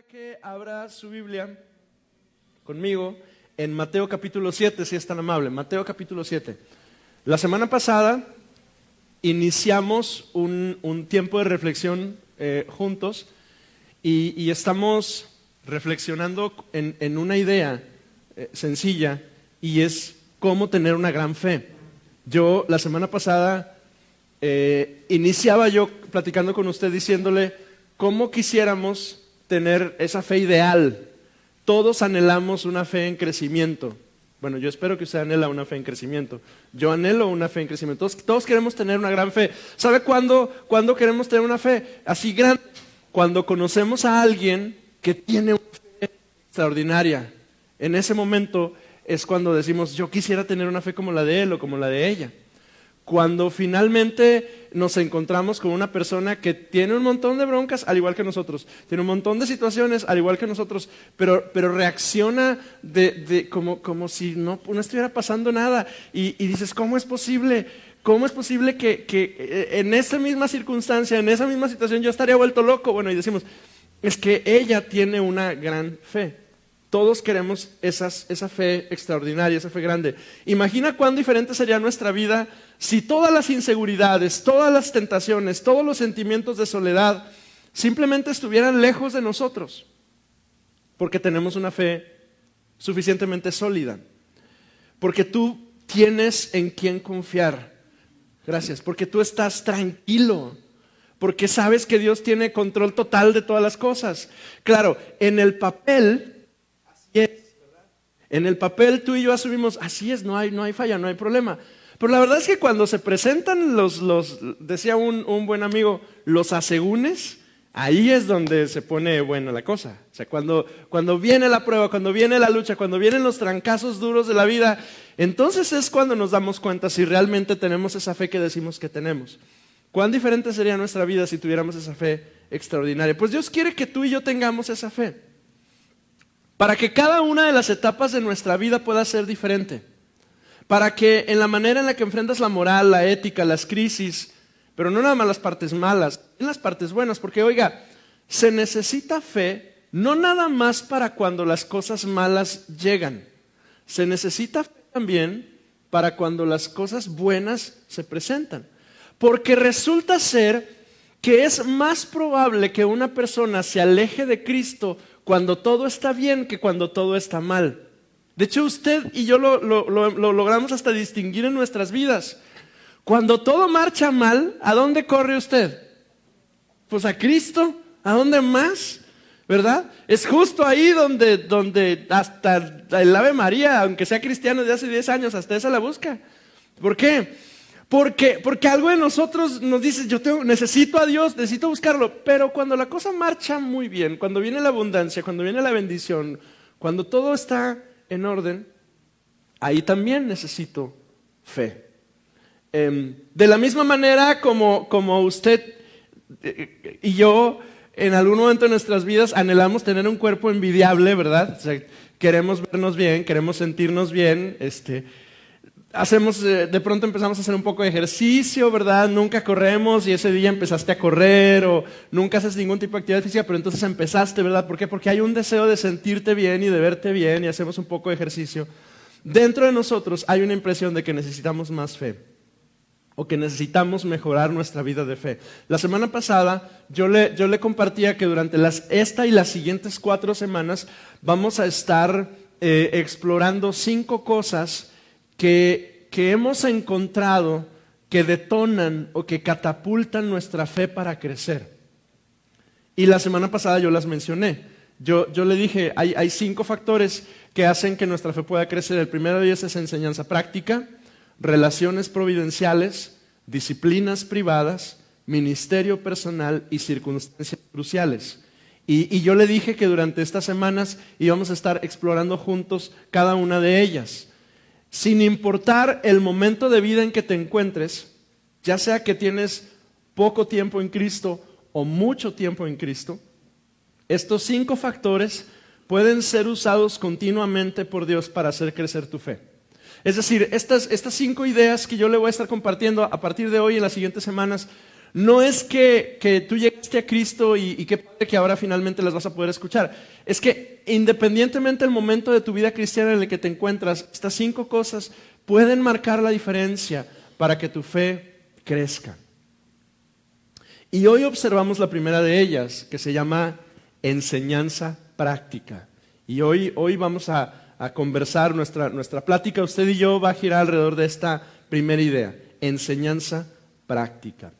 Que abra su Biblia conmigo en Mateo capítulo 7, si es tan amable. Mateo capítulo 7. La semana pasada iniciamos un tiempo de reflexión juntos y estamos reflexionando en una idea sencilla, y es cómo tener una gran fe. Yo la semana pasada iniciaba yo platicando con usted diciéndole cómo quisiéramos tener esa fe ideal. Todos anhelamos una fe en crecimiento. Bueno, yo espero que usted anhela una fe en crecimiento. Yo anhelo una fe en crecimiento. Todos queremos tener una gran fe. ¿Sabe cuándo queremos tener una fe así grande? Cuando conocemos a alguien que tiene una fe extraordinaria. En ese momento es cuando decimos, yo quisiera tener una fe como la de él o como la de ella. Cuando finalmente nos encontramos con una persona que tiene un montón de broncas al igual que nosotros, tiene un montón de situaciones al igual que nosotros, pero reacciona como si no estuviera pasando nada, y dices, ¿cómo es posible? ¿Cómo es posible que en esa misma circunstancia, en esa misma situación yo estaría vuelto loco? Bueno, y decimos, es que ella tiene una gran fe. Todos queremos esa fe extraordinaria, esa fe grande. Imagina cuán diferente sería nuestra vida si todas las inseguridades, todas las tentaciones, todos los sentimientos de soledad simplemente estuvieran lejos de nosotros, porque tenemos una fe suficientemente sólida, porque tú tienes en quién confiar. Gracias, porque tú estás tranquilo, porque sabes que Dios tiene control total de todas las cosas. Claro, en el papel... En el papel tú y yo asumimos, así es, no hay falla, no hay problema. Pero la verdad es que cuando se presentan decía un buen amigo, los asegúnes, ahí es donde se pone buena la cosa. O sea, cuando viene la prueba, cuando viene la lucha, cuando vienen los trancazos duros de la vida, entonces es cuando nos damos cuenta si realmente tenemos esa fe que decimos que tenemos. ¿Cuán diferente sería nuestra vida si tuviéramos esa fe extraordinaria? Pues Dios quiere que tú y yo tengamos esa fe, para que cada una de las etapas de nuestra vida pueda ser diferente. Para que en la manera en la que enfrentas la moral, la ética, las crisis, pero no nada más las partes malas, en las partes buenas. Porque oiga, se necesita fe no nada más para cuando las cosas malas llegan. Se necesita fe también para cuando las cosas buenas se presentan. Porque resulta ser que es más probable que una persona se aleje de Cristo cuando todo está bien que cuando todo está mal. De hecho, usted y yo lo logramos hasta distinguir en nuestras vidas. Cuando todo marcha mal, ¿a dónde corre usted? Pues a Cristo. ¿A dónde más? ¿Verdad? Es justo ahí donde hasta el Ave María, aunque sea cristiano de hace 10 años, hasta esa la busca. ¿Por qué? Porque algo de nosotros nos dice, necesito a Dios, necesito buscarlo. Pero cuando la cosa marcha muy bien, cuando viene la abundancia, cuando viene la bendición, cuando todo está en orden, ahí también necesito fe. De la misma manera como usted y yo en algún momento de nuestras vidas anhelamos tener un cuerpo envidiable, ¿verdad? O sea, queremos vernos bien, queremos sentirnos bien, de pronto empezamos a hacer un poco de ejercicio, ¿verdad? Nunca corremos y ese día empezaste a correr, o nunca haces ningún tipo de actividad física, pero entonces empezaste, ¿verdad? ¿Por qué? Porque hay un deseo de sentirte bien y de verte bien y hacemos un poco de ejercicio. Dentro de nosotros hay una impresión de que necesitamos más fe, o que necesitamos mejorar nuestra vida de fe. La semana pasada yo le compartía que durante esta y las siguientes 4 semanas vamos a estar explorando 5 cosas que hemos encontrado que detonan o que catapultan nuestra fe para crecer. Y la semana pasada yo las mencioné. Yo le dije, hay 5 factores que hacen que nuestra fe pueda crecer. El primero de ellos es enseñanza práctica, relaciones providenciales, disciplinas privadas, ministerio personal y circunstancias cruciales. Y yo le dije que durante estas semanas íbamos a estar explorando juntos cada una de ellas. Sin importar el momento de vida en que te encuentres, ya sea que tienes poco tiempo en Cristo o mucho tiempo en Cristo, estos 5 factores pueden ser usados continuamente por Dios para hacer crecer tu fe. Es decir, estas 5 ideas que yo le voy a estar compartiendo a partir de hoy y en las siguientes semanas No es que tú llegaste a Cristo y qué padre que ahora finalmente las vas a poder escuchar. Es que independientemente del momento de tu vida cristiana en el que te encuentras, estas 5 cosas pueden marcar la diferencia para que tu fe crezca. Y hoy observamos la primera de ellas, que se llama enseñanza práctica. Y hoy vamos a conversar, nuestra plática, usted y yo, va a girar alrededor de esta primera idea, enseñanza práctica.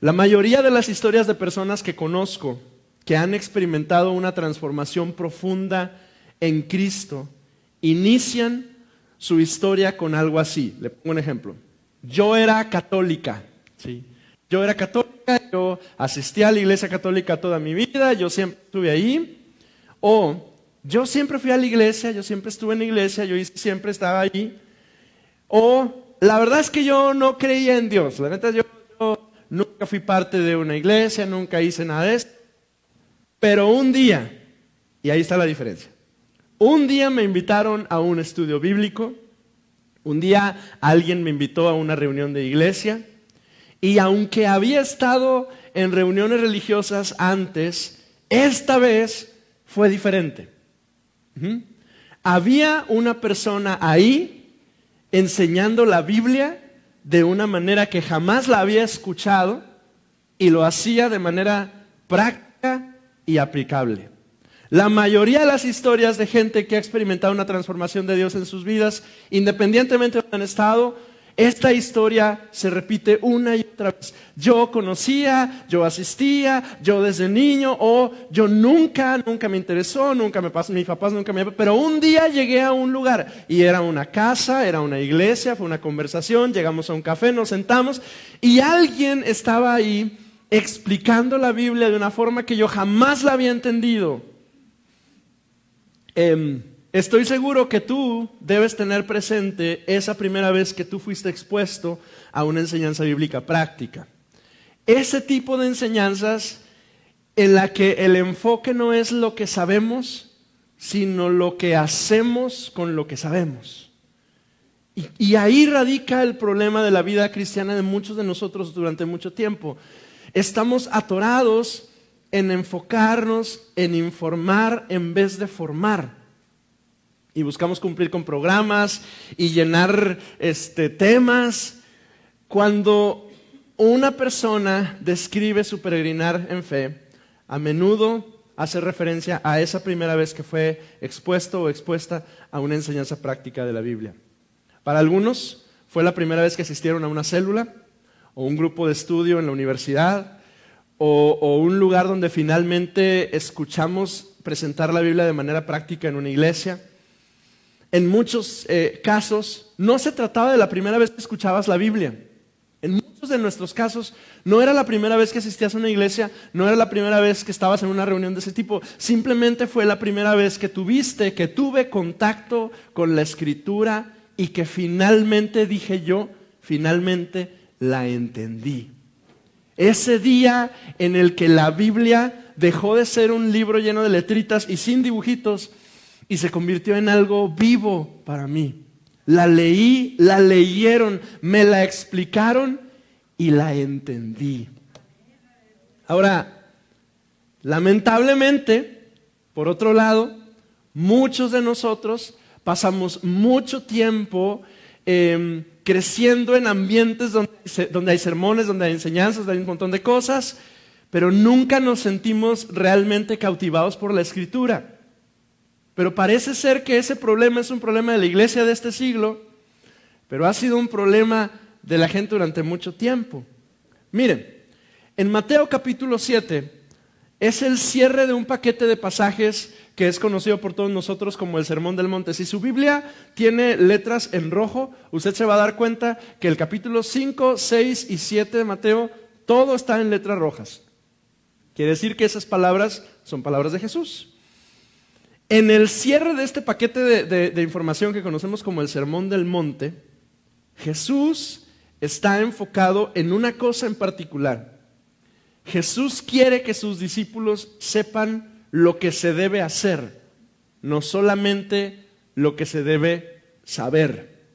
La mayoría de las historias de personas que conozco que han experimentado una transformación profunda en Cristo inician su historia con algo así. Le pongo un ejemplo. Yo era católica, ¿sí? Yo era católica, yo asistí a la iglesia católica toda mi vida, yo siempre estuve ahí. O yo siempre fui a la iglesia, yo siempre estuve en la iglesia, yo siempre estaba ahí. O la verdad es que yo no creía en Dios. La neta, yo nunca fui parte de una iglesia, nunca hice nada de eso. Pero un día, y ahí está la diferencia, un día me invitaron a un estudio bíblico, un día alguien me invitó a una reunión de iglesia, y aunque había estado en reuniones religiosas antes, esta vez fue diferente. Había una persona ahí enseñando la Biblia de una manera que jamás la había escuchado y lo hacía de manera práctica y aplicable. La mayoría de las historias de gente que ha experimentado una transformación de Dios en sus vidas, independientemente de donde han estado, esta historia se repite una y otra vez. Yo conocía, yo asistía, yo desde niño, o yo nunca me interesó, mis papás nunca me... Pero un día llegué a un lugar y era una casa, era una iglesia, fue una conversación, llegamos a un café, nos sentamos y alguien estaba ahí explicando la Biblia de una forma que yo jamás la había entendido. Estoy seguro que tú debes tener presente esa primera vez que tú fuiste expuesto a una enseñanza bíblica práctica. Ese tipo de enseñanzas en la que el enfoque no es lo que sabemos, sino lo que hacemos con lo que sabemos. Y ahí radica el problema de la vida cristiana de muchos de nosotros durante mucho tiempo. Estamos atorados en enfocarnos, en informar en vez de formar. Y buscamos cumplir con programas y llenar temas. Cuando una persona describe su peregrinar en fe, a menudo hace referencia a esa primera vez que fue expuesto o expuesta a una enseñanza práctica de la Biblia. Para algunos fue la primera vez que asistieron a una célula o un grupo de estudio en la universidad o un lugar donde finalmente escuchamos presentar la Biblia de manera práctica en una iglesia. En muchos casos no se trataba de la primera vez que escuchabas la Biblia. En muchos de nuestros casos no era la primera vez que asistías a una iglesia, no era la primera vez que estabas en una reunión de ese tipo, simplemente fue la primera vez que tuve contacto con la Escritura y que finalmente finalmente la entendí. Ese día en el que la Biblia dejó de ser un libro lleno de letritas y sin dibujitos y se convirtió en algo vivo para mí. La leí, la leyeron, me la explicaron y la entendí. Ahora, lamentablemente, por otro lado, muchos de nosotros pasamos mucho tiempo creciendo en ambientes donde hay sermones, donde hay enseñanzas, donde hay un montón de cosas, pero nunca nos sentimos realmente cautivados por la Escritura. Pero parece ser que ese problema es un problema de la iglesia de este siglo, pero ha sido un problema de la gente durante mucho tiempo. Miren, en Mateo capítulo 7 es el cierre de un paquete de pasajes que es conocido por todos nosotros como el Sermón del Monte. Si su Biblia tiene letras en rojo, usted se va a dar cuenta que el capítulo 5, 6 y 7 de Mateo, todo está en letras rojas. Quiere decir que esas palabras son palabras de Jesús. En el cierre de este paquete de información que conocemos como el Sermón del Monte, Jesús está enfocado en una cosa en particular. Jesús quiere que sus discípulos sepan lo que se debe hacer, no solamente lo que se debe saber.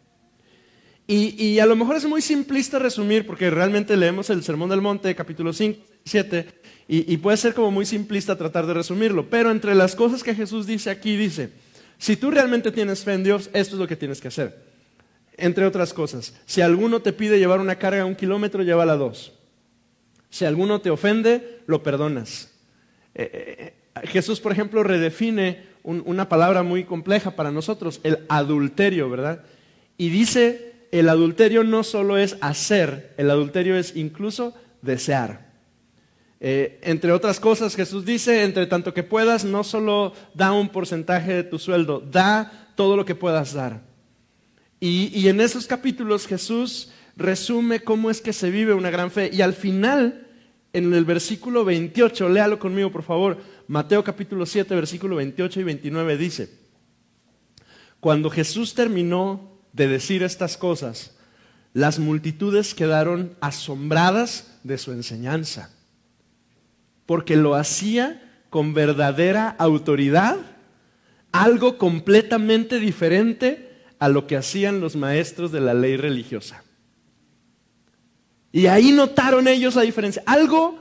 Y a lo mejor es muy simplista resumir, porque realmente leemos el Sermón del Monte, capítulo 5, 7, y puede ser como muy simplista tratar de resumirlo. Pero entre las cosas que Jesús dice aquí, dice, si tú realmente tienes fe en Dios, esto es lo que tienes que hacer. Entre otras cosas, si alguno te pide llevar una carga 1 kilómetro, llévala 2. Si alguno te ofende, lo perdonas. Jesús, por ejemplo, redefine una palabra muy compleja para nosotros, el adulterio, ¿verdad? Y dice, el adulterio no solo es hacer, el adulterio es incluso desear. Entre otras cosas, Jesús dice, entre tanto que puedas, no solo da un porcentaje de tu sueldo, da todo lo que puedas dar. Y en esos capítulos Jesús resume cómo es que se vive una gran fe. Y al final, en el versículo 28, léalo conmigo por favor, Mateo capítulo 7, versículo 28 y 29 dice, cuando Jesús terminó de decir estas cosas, las multitudes quedaron asombradas de su enseñanza, porque lo hacía con verdadera autoridad, algo completamente diferente a lo que hacían los maestros de la ley religiosa. Y ahí notaron ellos la diferencia. Algo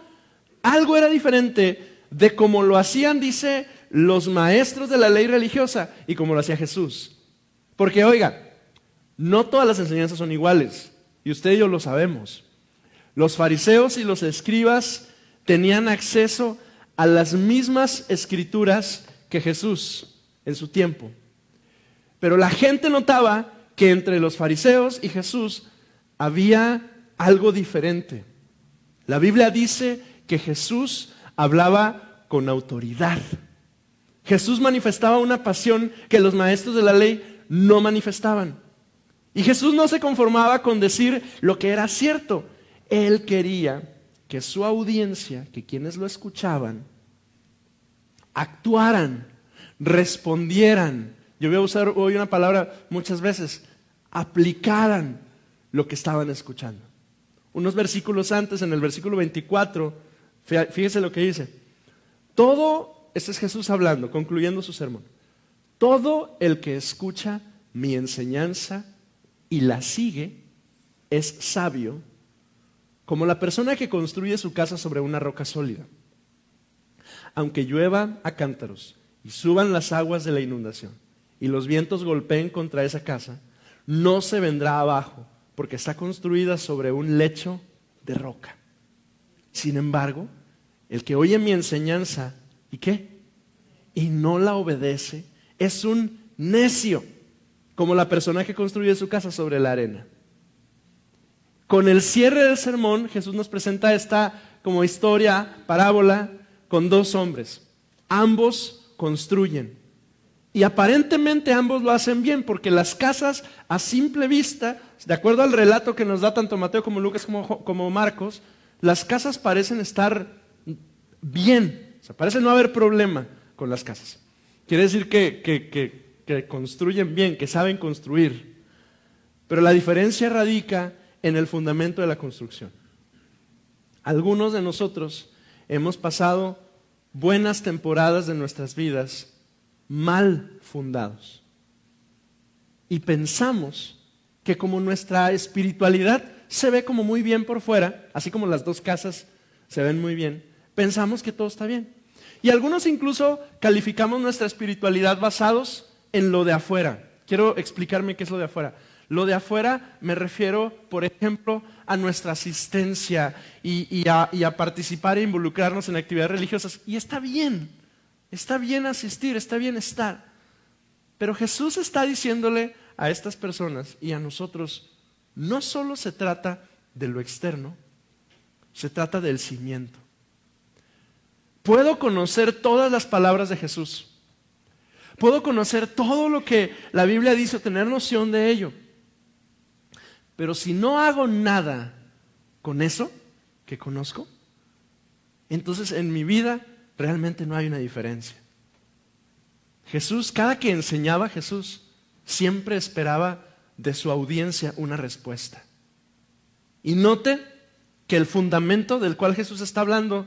era diferente de cómo lo hacían, dice, los maestros de la ley religiosa y cómo lo hacía Jesús. Porque, oiga, no todas las enseñanzas son iguales, y usted y yo lo sabemos. Los fariseos y los escribas tenían acceso a las mismas escrituras que Jesús en su tiempo. Pero la gente notaba que entre los fariseos y Jesús había algo diferente. La Biblia dice que Jesús hablaba con autoridad. Jesús manifestaba una pasión que los maestros de la ley no manifestaban. Y Jesús no se conformaba con decir lo que era cierto. Él quería que su audiencia, que quienes lo escuchaban, actuaran, respondieran. Yo voy a usar hoy una palabra muchas veces, aplicaran lo que estaban escuchando. Unos versículos antes, en el versículo 24, fíjese lo que dice. Este es Jesús hablando, concluyendo su sermón. Todo el que escucha mi enseñanza y la sigue es sabio, como la persona que construye su casa sobre una roca sólida. Aunque llueva a cántaros y suban las aguas de la inundación y los vientos golpeen contra esa casa, no se vendrá abajo, porque está construida sobre un lecho de roca. Sin embargo, el que oye mi enseñanza, ¿y qué? Y no la obedece, es un necio, como la persona que construye su casa sobre la arena. Con el cierre del sermón, Jesús nos presenta esta como historia, parábola, con dos hombres. Ambos construyen. Y aparentemente ambos lo hacen bien, porque las casas a simple vista, de acuerdo al relato que nos da tanto Mateo como Lucas como Marcos, las casas parecen estar bien, o sea, parece no haber problema con las casas. Quiere decir que construyen bien, que saben construir. Pero la diferencia radica en el fundamento de la construcción. Algunos de nosotros hemos pasado buenas temporadas de nuestras vidas mal fundados. Y pensamos que como nuestra espiritualidad se ve como muy bien por fuera, así como las dos casas se ven muy bien, pensamos que todo está bien. Y algunos incluso calificamos nuestra espiritualidad basados en lo de afuera. Quiero explicarme qué es lo de afuera. Lo de afuera me refiero, por ejemplo, a nuestra asistencia y a participar e involucrarnos en actividades religiosas. Y está bien asistir, está bien estar. Pero Jesús está diciéndole a estas personas y a nosotros, no solo se trata de lo externo, se trata del cimiento. Puedo conocer todas las palabras de Jesús. Puedo conocer todo lo que la Biblia dice, tener noción de ello. Pero si no hago nada con eso que conozco, entonces en mi vida realmente no hay una diferencia. Jesús, cada que enseñaba Jesús, siempre esperaba de su audiencia una respuesta. Y note que el fundamento del cual Jesús está hablando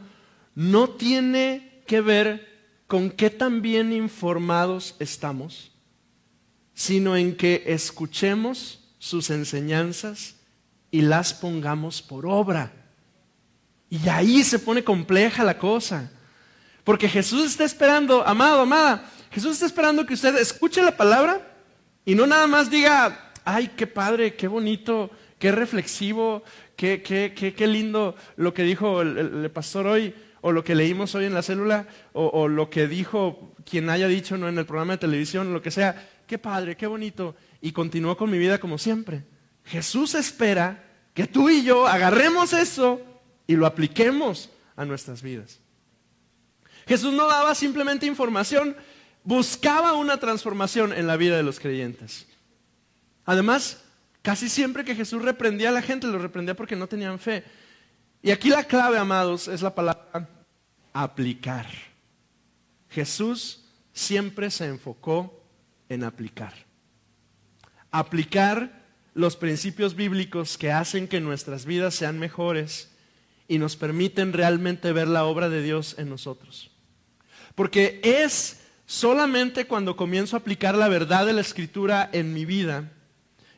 no tiene que ver con qué tan bien informados estamos, sino en que escuchemos sus enseñanzas y las pongamos por obra. Y ahí se pone compleja la cosa. Porque Jesús está esperando, amado, amada, Jesús está esperando que usted escuche la palabra y no nada más diga, ay, qué padre, qué bonito, qué reflexivo, qué lindo lo que dijo el pastor hoy, o lo que leímos hoy en la célula, o lo que dijo quien haya dicho, ¿no?, en el programa de televisión, lo que sea. Qué padre, qué bonito. Y continúo con mi vida como siempre. Jesús espera que tú y yo agarremos eso y lo apliquemos a nuestras vidas. Jesús no daba simplemente información, buscaba una transformación en la vida de los creyentes. Además, casi siempre que Jesús reprendía a la gente, lo reprendía porque no tenían fe. Y aquí la clave, amados, es la palabra aplicar. Jesús siempre se enfocó en aplicar. Aplicar los principios bíblicos que hacen que nuestras vidas sean mejores y nos permiten realmente ver la obra de Dios en nosotros. Porque es solamente cuando comienzo a aplicar la verdad de la Escritura en mi vida,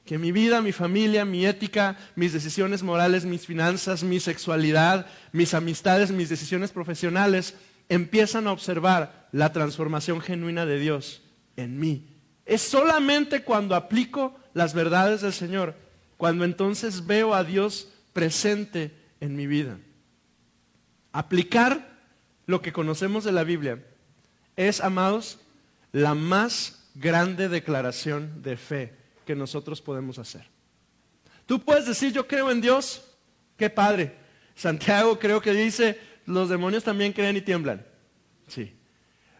que mi vida, mi familia, mi ética, mis decisiones morales, mis finanzas, mi sexualidad, mis amistades, mis decisiones profesionales, empiezan a observar la transformación genuina de Dios en mí. Es solamente cuando aplico las verdades del Señor, cuando entonces veo a Dios presente en mi vida. Aplicar lo que conocemos de la Biblia es, amados, la más grande declaración de fe que nosotros podemos hacer. Tú puedes decir, yo creo en Dios, qué padre. Santiago creo que dice, los demonios también creen y tiemblan. Sí.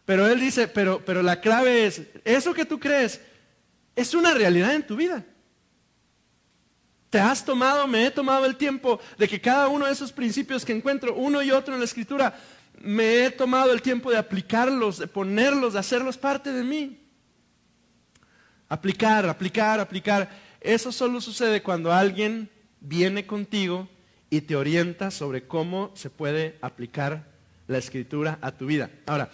Pero él dice, pero la clave es, eso que tú crees, es una realidad en tu vida. Me he tomado el tiempo de que cada uno de esos principios que encuentro, uno y otro en la Escritura, me he tomado el tiempo de aplicarlos, de ponerlos, de hacerlos parte de mí. Aplicar. Eso solo sucede cuando alguien viene contigo y te orienta sobre cómo se puede aplicar la Escritura a tu vida. Ahora,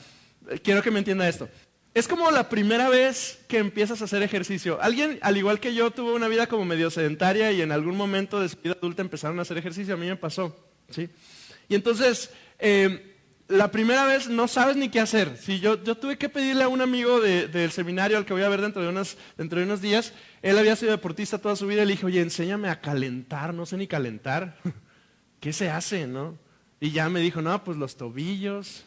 quiero que me entienda esto. Es como la primera vez que empiezas a hacer ejercicio. Alguien, al igual que yo, tuvo una vida como medio sedentaria y en algún momento de su vida adulta empezaron a hacer ejercicio. A mí me pasó, ¿sí? Y entonces, la primera vez no sabes ni qué hacer. Sí, yo tuve que pedirle a un amigo del seminario al que voy a ver dentro de unos días. Él había sido deportista toda su vida y le dije, oye, enséñame a calentar. No sé ni calentar. ¿Qué se hace, no? Y ya me dijo, no, pues los tobillos,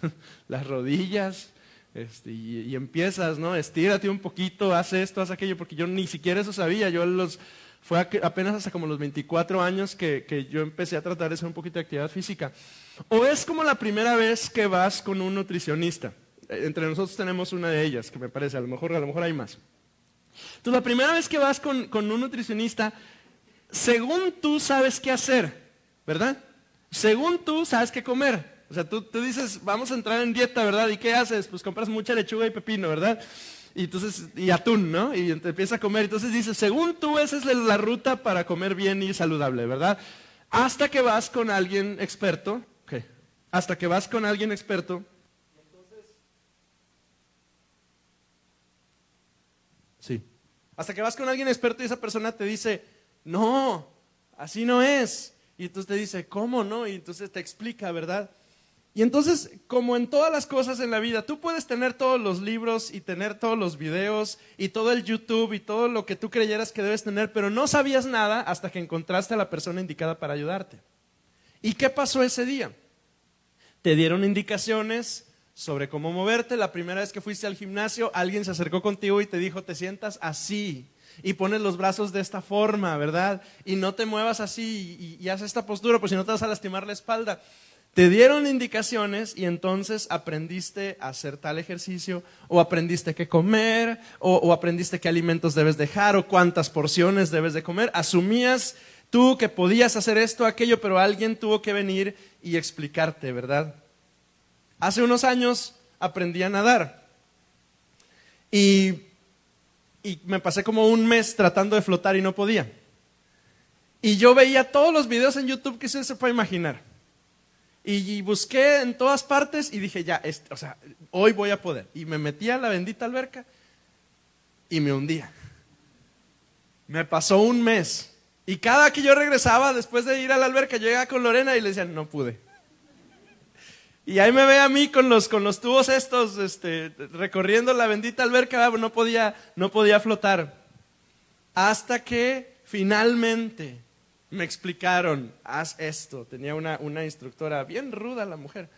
las rodillas, y empiezas, ¿no? Estírate un poquito, haz esto, haz aquello, porque yo ni siquiera eso sabía. Fue apenas hasta como los 24 años que yo empecé a tratar de hacer un poquito de actividad física. O es como la primera vez que vas con un nutricionista. Entre nosotros tenemos una de ellas, que me parece, a lo mejor hay más. Entonces, la primera vez que vas con un nutricionista, según tú sabes qué hacer, ¿verdad? Según tú sabes qué comer. O sea, tú dices, vamos a entrar en dieta, ¿verdad? ¿Y qué haces? Pues compras mucha lechuga y pepino, ¿verdad? Y atún, ¿no? Y te empiezas a comer. Entonces dices, según tú, esa es la ruta para comer bien y saludable, ¿verdad? Hasta que vas con alguien experto. Okay. Hasta que vas con alguien experto. Sí. Hasta que vas con alguien experto y esa persona te dice, no, así no es. Y entonces te dice, ¿cómo no? Y entonces te explica, ¿verdad? Y entonces, como en todas las cosas en la vida, tú puedes tener todos los libros y tener todos los videos y todo el YouTube y todo lo que tú creyeras que debes tener, pero no sabías nada hasta que encontraste a la persona indicada para ayudarte. ¿Y qué pasó ese día? Te dieron indicaciones sobre cómo moverte. La primera vez que fuiste al gimnasio, alguien se acercó contigo y te dijo, te sientas así y pones los brazos de esta forma, ¿verdad? Y no te muevas así y haz esta postura, pues si no te vas a lastimar la espalda. Te dieron indicaciones y entonces aprendiste a hacer tal ejercicio, o aprendiste qué comer, o aprendiste qué alimentos debes dejar, o cuántas porciones debes de comer. Asumías tú que podías hacer esto, aquello, pero alguien tuvo que venir y explicarte, ¿verdad? Hace unos años aprendí a nadar y me pasé como un mes tratando de flotar y no podía. Y yo veía todos los videos en YouTube que se puede imaginar. Y busqué en todas partes y dije, ya, hoy voy a poder. Y me metí a la bendita alberca y me hundía. Me pasó un mes. Y cada que yo regresaba, después de ir a la alberca, yo llegaba con Lorena y le decía, no pude. Y ahí me ve a mí con los tubos estos, recorriendo la bendita alberca, no podía flotar. Hasta que finalmente me explicaron, haz esto. Tenía una instructora bien ruda, la mujer.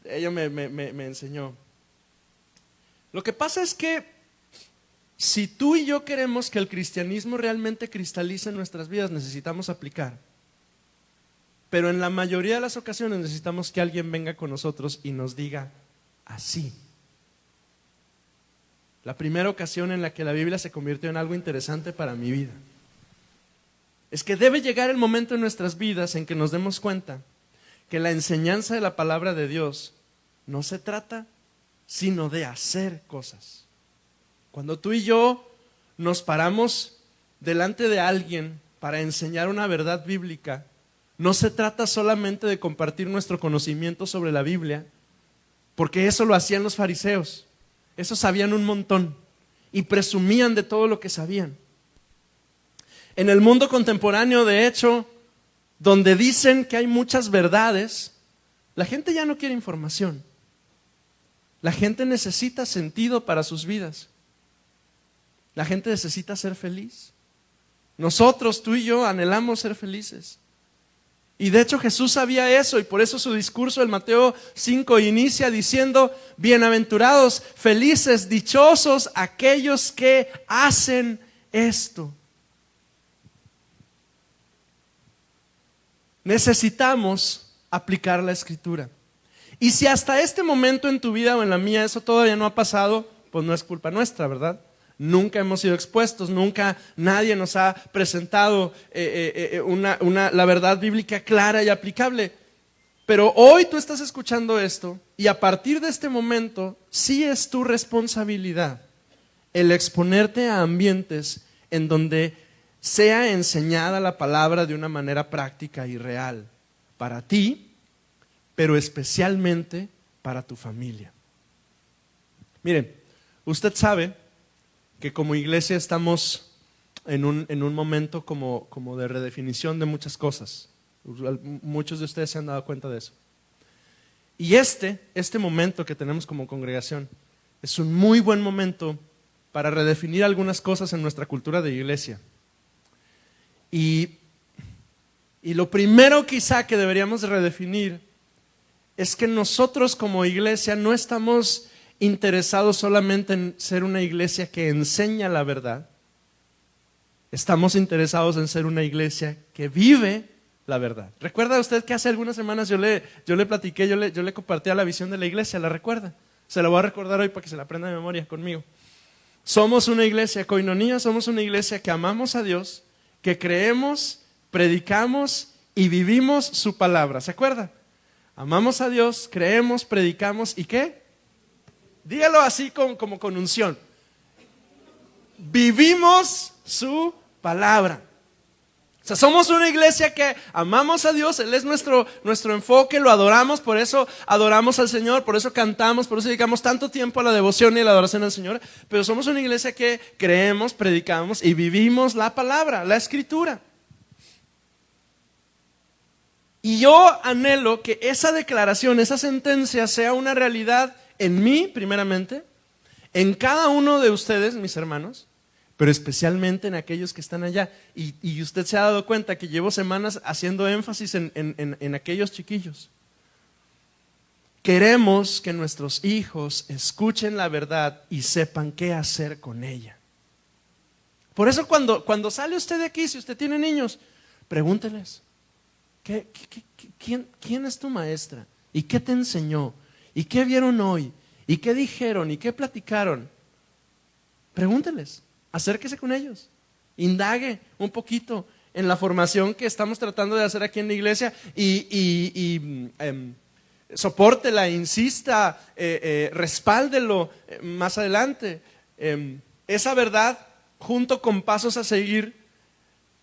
Ella me enseñó. Lo que pasa es que si tú y yo queremos que el cristianismo realmente cristalice en nuestras vidas, necesitamos aplicar. Pero en la mayoría de las ocasiones necesitamos que alguien venga con nosotros y nos diga así. La primera ocasión en la que la Biblia se convirtió en algo interesante para mi vida es que debe llegar el momento en nuestras vidas en que nos demos cuenta que la enseñanza de la palabra de Dios no se trata sino de hacer cosas. Cuando tú y yo nos paramos delante de alguien para enseñar una verdad bíblica, no se trata solamente de compartir nuestro conocimiento sobre la Biblia, porque eso lo hacían los fariseos. Esos sabían un montón y presumían de todo lo que sabían. En el mundo contemporáneo, de hecho, donde dicen que hay muchas verdades, la gente ya no quiere información. La gente necesita sentido para sus vidas. La gente necesita ser feliz. Nosotros, tú y yo, anhelamos ser felices. Y de hecho Jesús sabía eso, y por eso su discurso en Mateo 5 inicia diciendo: bienaventurados, felices, dichosos aquellos que hacen esto. Necesitamos aplicar la Escritura. Y si hasta este momento en tu vida o en la mía eso todavía no ha pasado, pues no es culpa nuestra, ¿verdad? Nunca hemos sido expuestos, nunca nadie nos ha presentado la verdad bíblica clara y aplicable. Pero hoy tú estás escuchando esto y a partir de este momento sí es tu responsabilidad el exponerte a ambientes en donde sea enseñada la palabra de una manera práctica y real para ti, pero especialmente para tu familia. Miren, usted sabe que como iglesia estamos en un momento como de redefinición de muchas cosas. Muchos de ustedes se han dado cuenta de eso. Y este momento que tenemos como congregación es un muy buen momento para redefinir algunas cosas en nuestra cultura de iglesia. Y lo primero quizá que deberíamos redefinir es que nosotros como iglesia no estamos interesados solamente en ser una iglesia que enseña la verdad. Estamos interesados en ser una iglesia que vive la verdad. ¿Recuerda usted que hace algunas semanas yo le platiqué, yo le compartía la visión de la iglesia? ¿La recuerda? Se la voy a recordar hoy para que se la aprenda de memoria conmigo. Somos una iglesia, Koinonia, somos una iglesia que amamos a Dios, que creemos, predicamos y vivimos su palabra. ¿Se acuerda? Amamos a Dios, creemos, predicamos y ¿qué? Dígalo así como con unción. Vivimos su palabra. O sea, somos una iglesia que amamos a Dios, Él es nuestro enfoque, lo adoramos, por eso adoramos al Señor, por eso cantamos, por eso dedicamos tanto tiempo a la devoción y a la adoración al Señor. Pero somos una iglesia que creemos, predicamos y vivimos la palabra, la Escritura. Y yo anhelo que esa declaración, esa sentencia sea una realidad en mí, primeramente, en cada uno de ustedes, mis hermanos, pero especialmente en aquellos que están allá. Y usted se ha dado cuenta que llevo semanas haciendo énfasis en aquellos chiquillos. Queremos que nuestros hijos escuchen la verdad y sepan qué hacer con ella. Por eso cuando sale usted de aquí, si usted tiene niños, pregúnteles, ¿quién es tu maestra? ¿Y qué te enseñó? ¿Y qué vieron hoy? ¿Y qué dijeron? ¿Y qué platicaron? Pregúnteles, acérquese con ellos, indague un poquito en la formación que estamos tratando de hacer aquí en la iglesia y sopórtela, insista, respáldelo más adelante. Esa verdad, junto con pasos a seguir,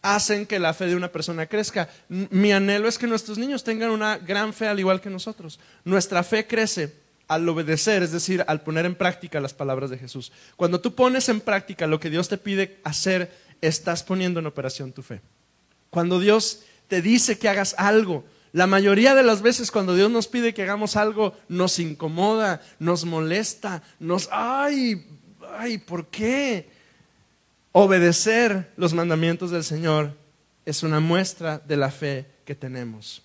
hacen que la fe de una persona crezca. Mi anhelo es que nuestros niños tengan una gran fe al igual que nosotros. Nuestra fe crece al obedecer, es decir, al poner en práctica las palabras de Jesús. Cuando tú pones en práctica lo que Dios te pide hacer estás poniendo en operación tu fe. Cuando Dios te dice que hagas algo, la mayoría de las veces cuando Dios nos pide que hagamos algo, nos incomoda, nos molesta, ¡ay! ¿Por qué? Obedecer los mandamientos del Señor es una muestra de la fe que tenemos.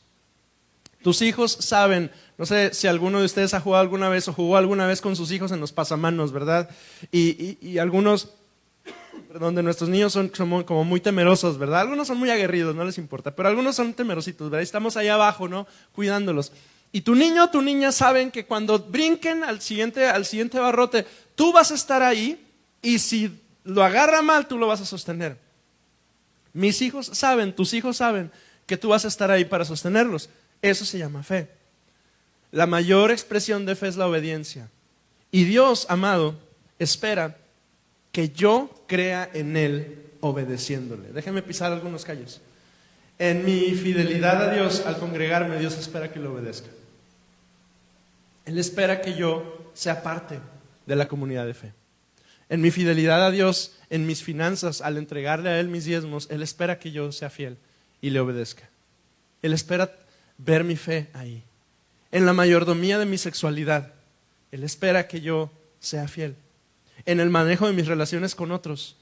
Tus hijos saben, no sé si alguno de ustedes ha jugado alguna vez o jugó alguna vez con sus hijos en los pasamanos, ¿verdad? Y algunos, de nuestros niños son como muy temerosos, ¿verdad? Algunos son muy aguerridos, no les importa, pero algunos son temerositos, ¿verdad? Estamos ahí abajo, ¿no? Cuidándolos. Y tu niño o tu niña saben que cuando brinquen al siguiente barrote, tú vas a estar ahí y si lo agarra mal, tú lo vas a sostener. Mis hijos saben, tus hijos saben que tú vas a estar ahí para sostenerlos. Eso se llama fe. La mayor expresión de fe es la obediencia. Y Dios, amado, espera que yo crea en Él obedeciéndole. Déjenme pisar algunos callos. En mi fidelidad a Dios, al congregarme, Dios espera que le obedezca. Él espera que yo sea parte de la comunidad de fe. En mi fidelidad a Dios, en mis finanzas, al entregarle a Él mis diezmos, Él espera que yo sea fiel y le obedezca. Él espera ver mi fe ahí. En la mayordomía de mi sexualidad, Él espera que yo sea fiel. En el manejo de mis relaciones con otros,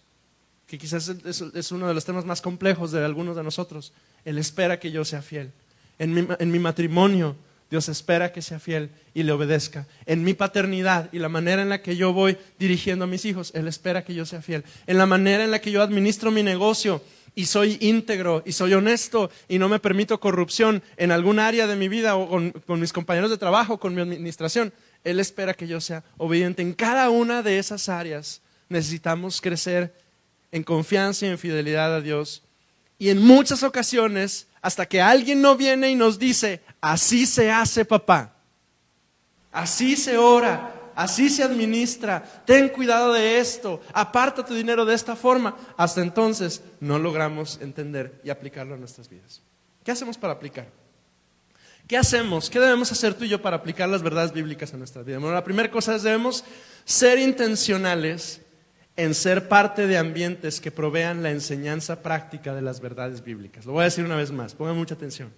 que quizás es uno de los temas más complejos de algunos de nosotros, Él espera que yo sea fiel. En mi matrimonio, Dios espera que sea fiel y le obedezca. En mi paternidad y la manera en la que yo voy dirigiendo a mis hijos, Él espera que yo sea fiel. En la manera en la que yo administro mi negocio y soy íntegro y soy honesto y no me permito corrupción en algún área de mi vida o con mis compañeros de trabajo, con mi administración, Él espera que yo sea obediente. En cada una de esas áreas necesitamos crecer en confianza y en fidelidad a Dios. Y en muchas ocasiones, hasta que alguien no viene y nos dice, así se hace, papá, así se ora, así se administra, ten cuidado de esto, aparta tu dinero de esta forma, hasta entonces no logramos entender y aplicarlo a nuestras vidas. ¿Qué hacemos para aplicar? ¿Qué hacemos? ¿Qué debemos hacer tú y yo para aplicar las verdades bíblicas a nuestra vida? Bueno, la primera cosa es debemos ser intencionales en ser parte de ambientes que provean la enseñanza práctica de las verdades bíblicas. Lo voy a decir una vez más, pongan mucha atención.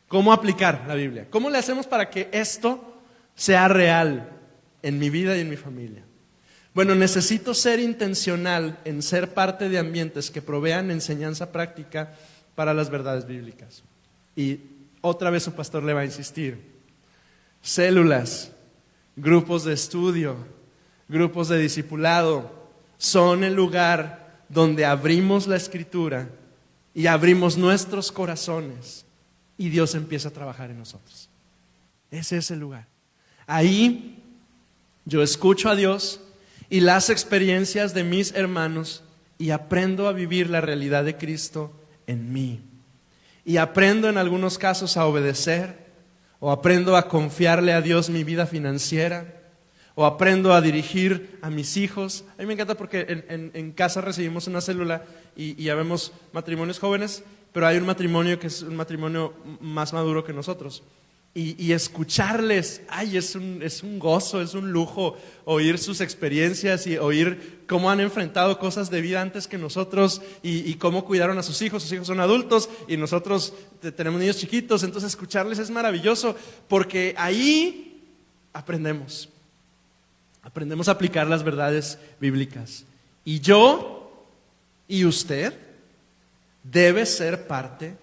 ¿Cómo aplicar la Biblia? ¿Cómo le hacemos para que esto sea real en mi vida y en mi familia? Bueno, necesito ser intencional en ser parte de ambientes que provean enseñanza práctica para las verdades bíblicas. Y otra vez su pastor le va a insistir. Células, grupos de estudio, grupos de discipulado, son el lugar donde abrimos la Escritura y abrimos nuestros corazones y Dios empieza a trabajar en nosotros. Ese es el lugar. Ahí yo escucho a Dios y las experiencias de mis hermanos y aprendo a vivir la realidad de Cristo en mí. Y aprendo en algunos casos a obedecer, o aprendo a confiarle a Dios mi vida financiera, o aprendo a dirigir a mis hijos. A mí me encanta porque en casa recibimos una célula y ya vemos matrimonios jóvenes, pero hay un matrimonio que es un matrimonio más maduro que nosotros. Y escucharles, es un gozo, es un lujo oír sus experiencias y oír cómo han enfrentado cosas de vida antes que nosotros y cómo cuidaron a sus hijos son adultos y nosotros tenemos niños chiquitos, entonces escucharles es maravilloso porque ahí aprendemos a aplicar las verdades bíblicas. Y yo y usted debe ser parte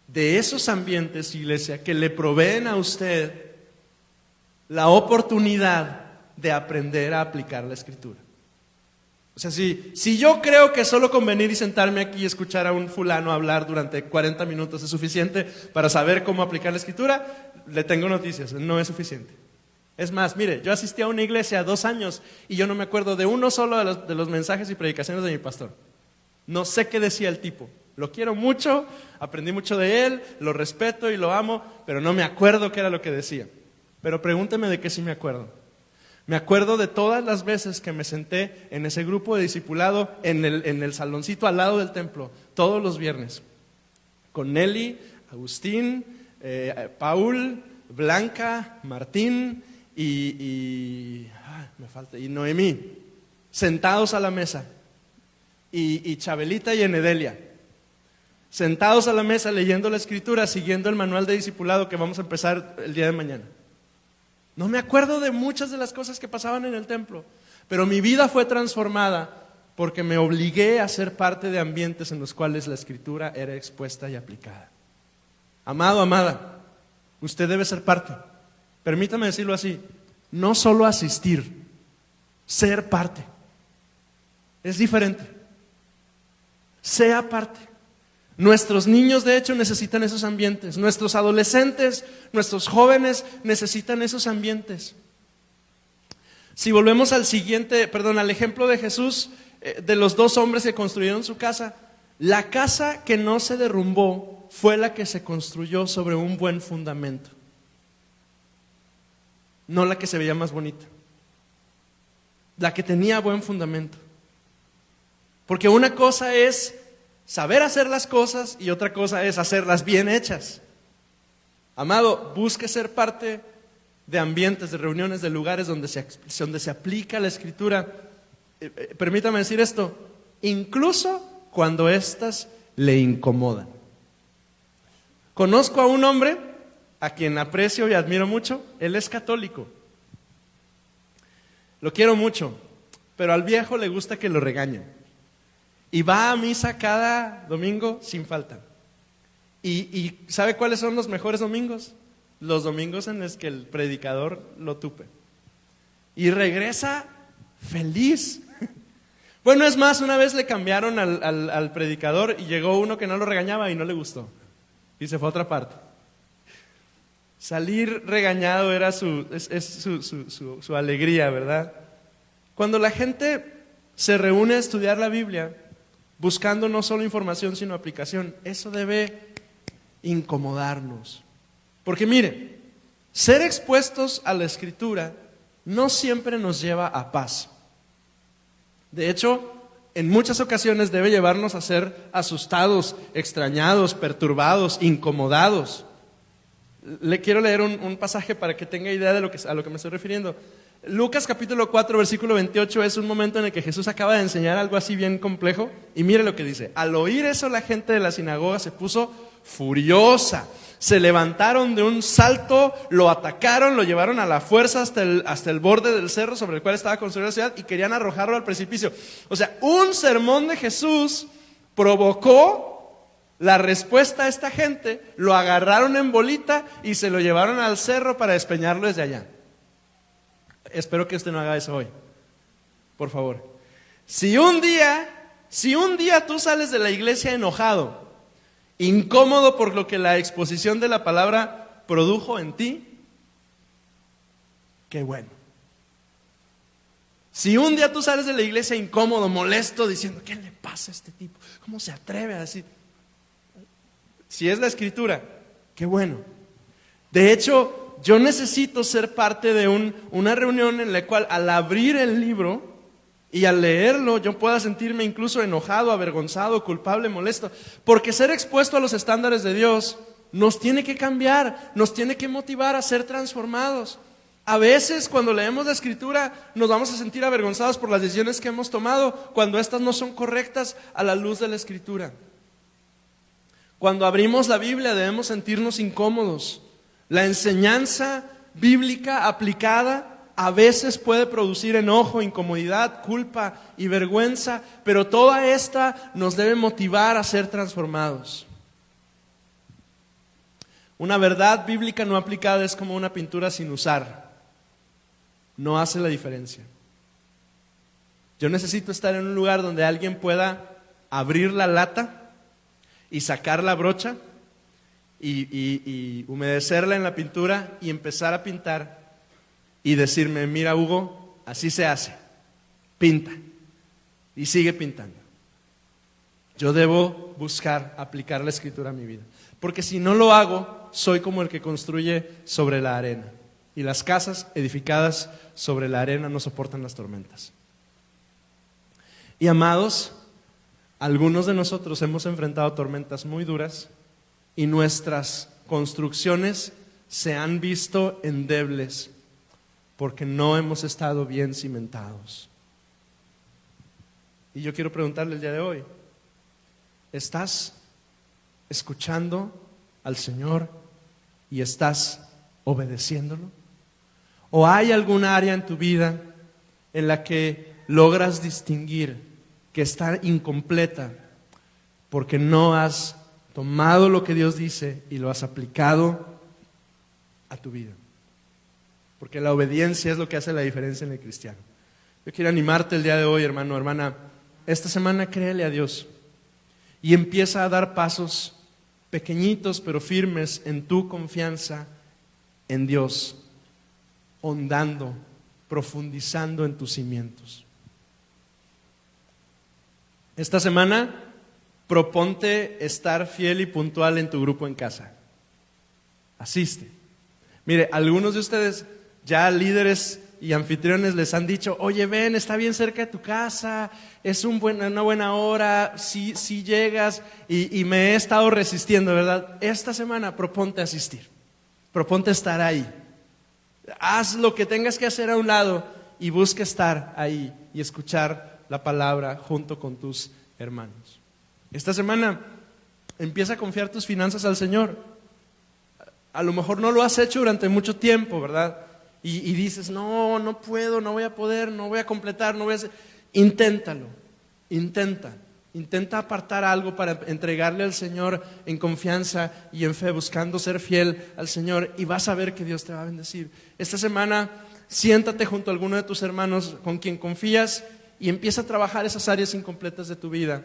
de esos ambientes, iglesia, que le proveen a usted la oportunidad de aprender a aplicar la Escritura. O sea, si yo creo que solo con venir y sentarme aquí y escuchar a un fulano hablar durante 40 minutos es suficiente para saber cómo aplicar la Escritura, le tengo noticias, no es suficiente. Es más, mire, yo asistí a una iglesia 2 años y yo no me acuerdo de uno solo de los mensajes y predicaciones de mi pastor. No sé qué decía el tipo. Lo quiero mucho, aprendí mucho de él, lo respeto y lo amo, pero no me acuerdo qué era lo que decía. Pero pregúnteme de qué sí me acuerdo. Me acuerdo de todas las veces que me senté en ese grupo de discipulado en el saloncito al lado del templo, todos los viernes, con Nelly, Agustín, Paul, Blanca, Martín y Noemí, sentados a la mesa. y Chabelita y Enedelia, sentados a la mesa leyendo la Escritura, siguiendo el manual de discipulado que vamos a empezar el día de mañana. No me acuerdo de muchas de las cosas que pasaban en el templo, pero mi vida fue transformada porque me obligué a ser parte de ambientes en los cuales la Escritura era expuesta y aplicada. Amado, amada, usted debe ser parte. Permítame decirlo así, no solo asistir, ser parte. Es diferente. Sea parte. Nuestros niños, de hecho, necesitan esos ambientes. Nuestros adolescentes, nuestros jóvenes necesitan esos ambientes. Si volvemos al ejemplo de Jesús, de los dos hombres que construyeron su casa, la casa que no se derrumbó fue la que se construyó sobre un buen fundamento, no la que se veía más bonita, la que tenía buen fundamento. Porque una cosa es saber hacer las cosas y otra cosa es hacerlas bien hechas. Amado, busque ser parte de ambientes, de reuniones, de lugares donde se aplica la Escritura. Permítame decir esto, incluso cuando éstas le incomodan. Conozco a un hombre a quien aprecio y admiro mucho. Él es católico. Lo quiero mucho, pero al viejo le gusta que lo regañen. Y va a misa cada domingo sin falta. ¿Y sabe cuáles son los mejores domingos? Los domingos en los que el predicador lo tupe. Y regresa feliz. Bueno, es más, una vez le cambiaron al predicador y llegó uno que no lo regañaba y no le gustó. Y se fue a otra parte. Salir regañado era su alegría, ¿verdad? Cuando la gente se reúne a estudiar la Biblia, buscando no solo información sino aplicación, eso debe incomodarnos. Porque mire, ser expuestos a la Escritura no siempre nos lleva a paz. De hecho, en muchas ocasiones debe llevarnos a ser asustados, extrañados, perturbados, incomodados. Le quiero leer un pasaje para que tenga idea de a lo que me estoy refiriendo. Lucas capítulo 4, versículo 28 es un momento en el que Jesús acaba de enseñar algo así bien complejo. Y mire lo que dice. Al oír eso, la gente de la sinagoga se puso furiosa. Se levantaron de un salto, lo atacaron, lo llevaron a la fuerza hasta el borde del cerro sobre el cual estaba construida la ciudad y querían arrojarlo al precipicio. O sea, un sermón de Jesús provocó la respuesta a esta gente, lo agarraron en bolita y se lo llevaron al cerro para despeñarlo desde allá. Espero que usted no haga eso hoy, por favor. Si un día tú sales de la iglesia enojado, incómodo por lo que la exposición de la palabra produjo en ti, qué bueno. Si un día tú sales de la iglesia incómodo, molesto, diciendo, ¿qué le pasa a este tipo? ¿Cómo se atreve a decir? Si es la Escritura, qué bueno. De hecho, yo necesito ser parte de una reunión en la cual al abrir el libro y al leerlo yo pueda sentirme incluso enojado, avergonzado, culpable, molesto. Porque ser expuesto a los estándares de Dios nos tiene que cambiar, nos tiene que motivar a ser transformados. A veces cuando leemos la Escritura nos vamos a sentir avergonzados por las decisiones que hemos tomado cuando estas no son correctas a la luz de la Escritura. Cuando abrimos la Biblia debemos sentirnos incómodos. La enseñanza bíblica aplicada a veces puede producir enojo, incomodidad, culpa y vergüenza, pero toda esta nos debe motivar a ser transformados. Una verdad bíblica no aplicada es como una pintura sin usar. No hace la diferencia. Yo necesito estar en un lugar donde alguien pueda abrir la lata y sacar la brocha y humedecerla en la pintura y empezar a pintar y decirme, mira Hugo, así se hace, pinta y sigue pintando. Yo debo buscar aplicar la Escritura a mi vida, porque si no lo hago, soy como el que construye sobre la arena y las casas edificadas sobre la arena no soportan las tormentas. Y amados, algunos de nosotros hemos enfrentado tormentas muy duras y nuestras construcciones se han visto endebles porque no hemos estado bien cimentados. Y yo quiero preguntarle el día de hoy, ¿estás escuchando al Señor y estás obedeciéndolo? ¿O hay algún área en tu vida en la que logras distinguir que está incompleta porque no has tomado lo que Dios dice y lo has aplicado a tu vida? Porque la obediencia es lo que hace la diferencia en el cristiano. Yo quiero animarte el día de hoy, hermano, hermana. Esta semana créele a Dios y empieza a dar pasos pequeñitos pero firmes en tu confianza en Dios, hondando, profundizando en tus cimientos. Esta semana proponte estar fiel y puntual en tu grupo en casa. Asiste. Mire, algunos de ustedes ya líderes y anfitriones les han dicho, oye, ven, está bien cerca de tu casa, es una buena hora, sí llegas, y me he estado resistiendo, ¿verdad? Esta semana proponte asistir, proponte estar ahí. Haz lo que tengas que hacer a un lado y busca estar ahí y escuchar la palabra junto con tus hermanos. Esta semana empieza a confiar tus finanzas al Señor. A lo mejor no lo has hecho durante mucho tiempo, ¿verdad? Y dices, no puedo, no voy a poder, no voy a completar, no voy a hacer. Inténtalo, intenta apartar algo para entregarle al Señor en confianza y en fe, buscando ser fiel al Señor, y vas a ver que Dios te va a bendecir. Esta semana siéntate junto a alguno de tus hermanos con quien confías y empieza a trabajar esas áreas incompletas de tu vida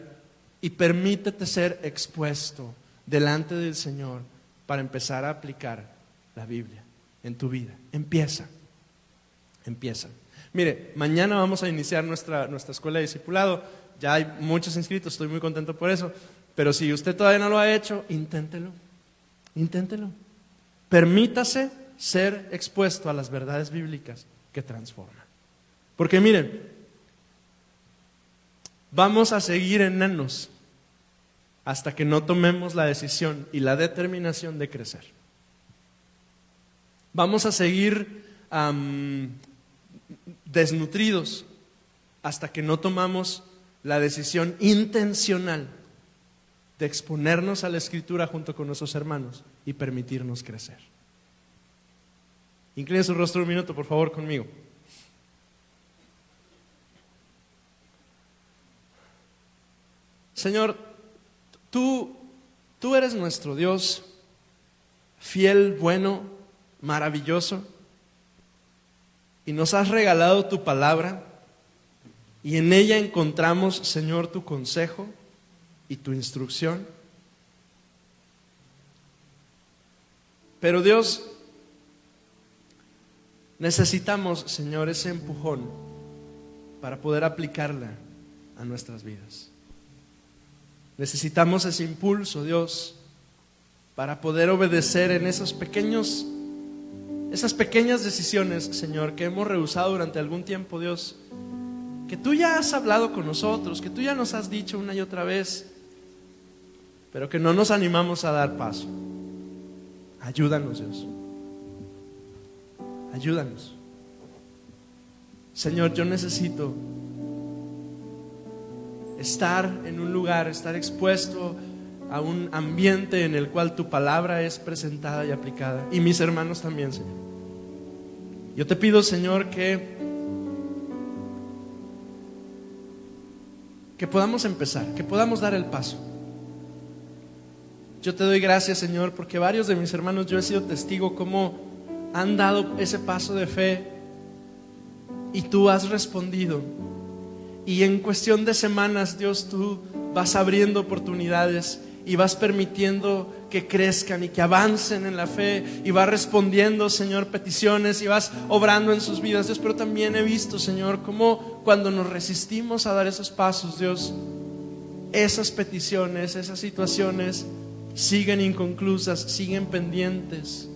y permítete ser expuesto delante del Señor para empezar a aplicar la Biblia en tu vida. Empieza. Mire, mañana vamos a iniciar nuestra escuela de discipulado. Ya hay muchos inscritos, estoy muy contento por eso. Pero si usted todavía no lo ha hecho, inténtelo. Permítase ser expuesto a las verdades bíblicas que transforman. Porque miren, vamos a seguir enanos hasta que no tomemos la decisión y la determinación de crecer. Vamos a seguir desnutridos hasta que no tomamos la decisión intencional de exponernos a la Escritura junto con nuestros hermanos y permitirnos crecer. Incline su rostro un minuto, por favor, conmigo. Señor, tú eres nuestro Dios, fiel, bueno, maravilloso, y nos has regalado tu palabra, y en ella encontramos, Señor, tu consejo y tu instrucción. Pero Dios, necesitamos, Señor, ese empujón para poder aplicarla a nuestras vidas. Necesitamos ese impulso, Dios, para poder obedecer en esas pequeñas decisiones, Señor, que hemos rehusado durante algún tiempo, Dios, que tú ya has hablado con nosotros, que tú ya nos has dicho una y otra vez, pero que no nos animamos a dar paso. Ayúdanos, Dios. Ayúdanos. Señor, yo necesito estar en un lugar, estar expuesto a un ambiente en el cual tu palabra es presentada y aplicada. Y mis hermanos también, Señor. Yo te pido, Señor, que podamos empezar, que podamos dar el paso. Yo te doy gracias, Señor, porque varios de mis hermanos, yo he sido testigo cómo han dado ese paso de fe y tú has respondido. Y en cuestión de semanas, Dios, tú vas abriendo oportunidades y vas permitiendo que crezcan y que avancen en la fe, y vas respondiendo, Señor, peticiones, y vas obrando en sus vidas, Dios. Pero también he visto, Señor, cómo cuando nos resistimos a dar esos pasos, Dios, esas peticiones, esas situaciones siguen inconclusas, siguen pendientes,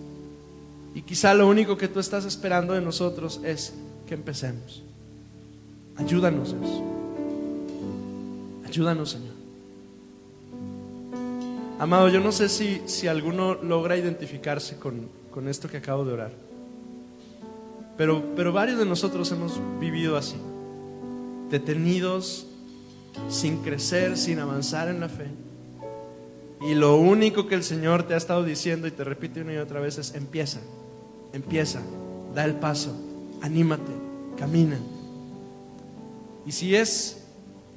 y quizá lo único que tú estás esperando de nosotros es que empecemos. Ayúdanos, Dios. Ayúdanos, Señor. Amado, yo no sé si alguno logra identificarse con esto que acabo de orar, pero varios de nosotros hemos vivido así, detenidos, sin crecer, sin avanzar en la fe. Y lo único que el Señor te ha estado diciendo, y te repite una y otra vez, es empieza, da el paso, anímate, camina. Y si es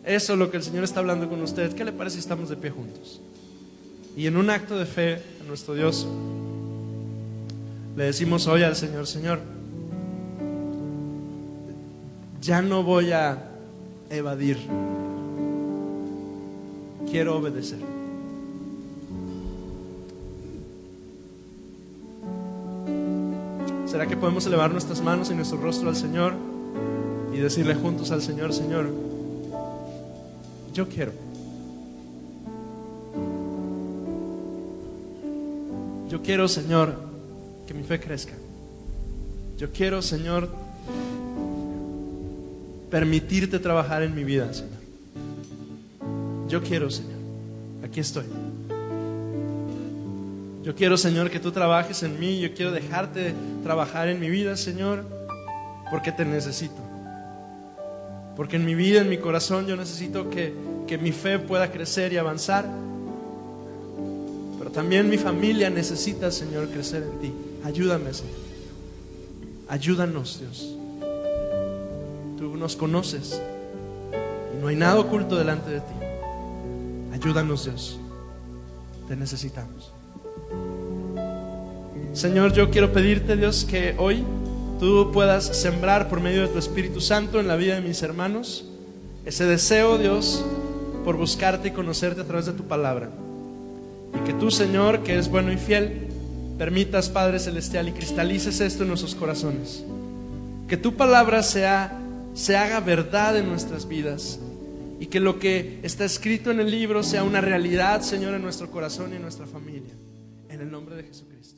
eso lo que el Señor está hablando con usted, ¿qué le parece si estamos de pie juntos? Y en un acto de fe a nuestro Dios le decimos hoy al Señor: Señor, ya no voy a evadir, quiero obedecer. ¿Será que podemos elevar nuestras manos y nuestro rostro al Señor y decirle juntos al Señor: Señor, yo quiero. Yo quiero, Señor, que mi fe crezca. Yo quiero, Señor, permitirte trabajar en mi vida, Señor. Yo quiero, Señor, aquí estoy. Yo quiero, Señor, que tú trabajes en mí. Yo quiero dejarte trabajar en mi vida, Señor, porque te necesito. Porque en mi vida, en mi corazón, yo necesito que mi fe pueda crecer y avanzar. Pero también mi familia necesita, Señor, crecer en ti. Ayúdame, Señor. Ayúdanos, Dios. Tú nos conoces y no hay nada oculto delante de ti. Ayúdanos, Dios. Te necesitamos. Señor, yo quiero pedirte, Dios, que hoy tú puedas sembrar por medio de tu Espíritu Santo en la vida de mis hermanos ese deseo, Dios, por buscarte y conocerte a través de tu palabra. Y que tú, Señor, que eres bueno y fiel, permitas, Padre Celestial, y cristalices esto en nuestros corazones. Que tu palabra se haga verdad en nuestras vidas, y que lo que está escrito en el libro sea una realidad, Señor, en nuestro corazón y en nuestra familia. En el nombre de Jesucristo.